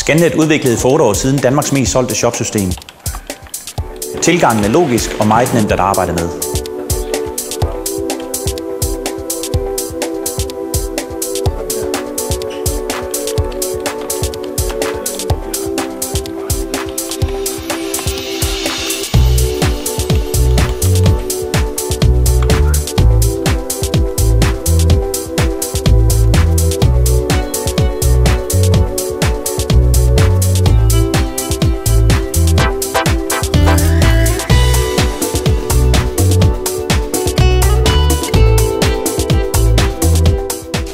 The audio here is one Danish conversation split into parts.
Scannet udviklede for 8 år siden Danmarks mest solgte shopsystem. Tilgangen er logisk og meget nemt at arbejde med.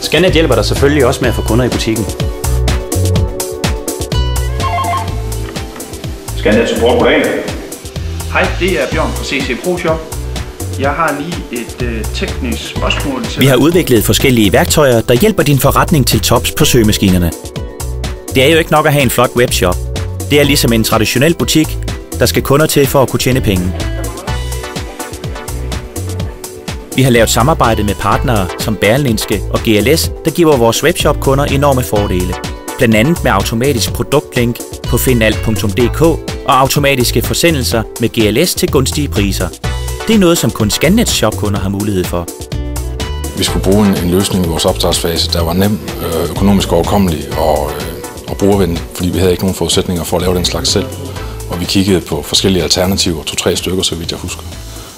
Scannet hjælper dig selvfølgelig også med at få kunder i butikken. Scannet support på dag. Hej, det er Bjørn fra CC ProShop. Jeg har lige et teknisk spørgsmål til. Vi har udviklet forskellige værktøjer, der hjælper din forretning til tops på søgemaskinerne. Det er jo ikke nok at have en flot webshop. Det er ligesom en traditionel butik, der skal kunder til for at kunne tjene penge. Vi har lavet samarbejde med partnere som Berlingske og GLS, der giver vores webshop-kunder enorme fordele. Blandt andet med automatisk produktlink på findalt.dk og automatiske forsendelser med GLS til gunstige priser. Det er noget, som kun Scannets shopkunder har mulighed for. Vi skulle bruge en løsning i vores opstartsfase, der var nem, økonomisk overkommelig og brugervenlig, fordi vi havde ikke nogen forudsætninger for at lave den slags selv. Og vi kiggede på forskellige alternativer, 2-3 stykker, så vidt jeg husker,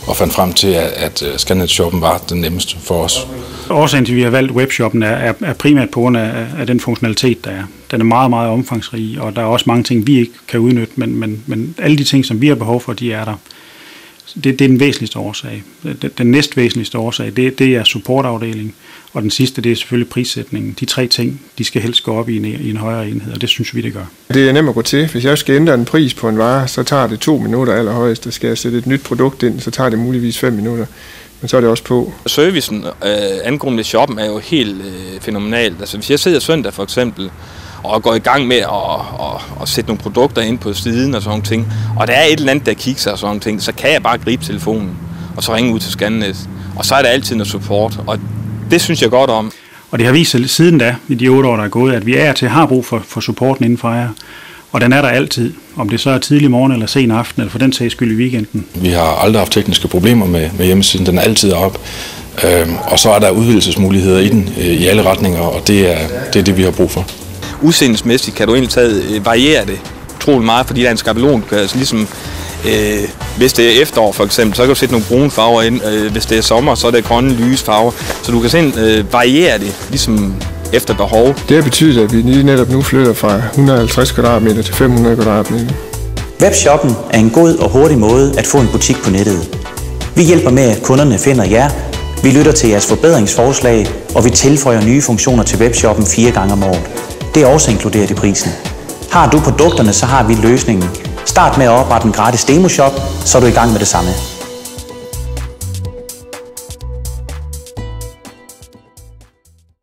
og fandt frem til, at Scannet-shoppen var den nemmeste for os. Årsagen til, at vi har valgt webshoppen, er primært på grund af den funktionalitet, der er. Den er meget, meget omfangsrig, og der er også mange ting, vi ikke kan udnytte, men alle de ting, som vi har behov for, de er der. Det er den væsentligste årsag. Den næstvæsentligste årsag, det er supportafdelingen, og den sidste, det er selvfølgelig prissætningen. De 3 ting, de skal helst gå op i en højere enhed, og det synes vi, det gør. Det er nemt at gå til. Hvis jeg skal ændre en pris på en vare, så tager det 2 minutter allerhøjst. Skal jeg sætte et nyt produkt ind, så tager det muligvis 5 minutter. Men så er det også på. Servicen angående shoppen er jo helt fænomenalt. Altså, hvis jeg sidder søndag for eksempel, og går i gang med at sætte nogle produkter ind på siden og sådan nogle ting, og der er et eller andet, der kigger og sådan nogle ting, så kan jeg bare gribe telefonen, og så ringe ud til Scannet. Og så er der altid noget support, og det synes jeg godt om. Og det har vist sig siden da, i de 8 år, der er gået, at vi har brug for supporten inden for jer. Og den er der altid, om det så er tidlig morgen eller sen aften, eller for den sags skyld i weekenden. Vi har aldrig haft tekniske problemer med hjemmesiden, den er altid op. Og så er der udvidelsesmuligheder i den i alle retninger, og det er det, vi har brug for. Udseendelsmæssigt kan du egentlig variere det utroligt meget, fordi der er en skabelon, du kan altså ligesom, hvis det er efterår for eksempel, så kan du sætte nogle brune farver ind, hvis det er sommer, så er det grønne lyse farver, så du kan simpelthen variere det ligesom efter behov. Det har betydet, at vi lige netop nu flytter fra 150 kvadratmeter til 500 kvadratmeter. Webshoppen er en god og hurtig måde at få en butik på nettet. Vi hjælper med, at kunderne finder jer, vi lytter til jeres forbedringsforslag, og vi tilføjer nye funktioner til webshoppen 4 gange om året. Det er også inkluderet i prisen. Har du produkterne, så har vi løsningen. Start med at oprette en gratis demoshop, så er du i gang med det samme.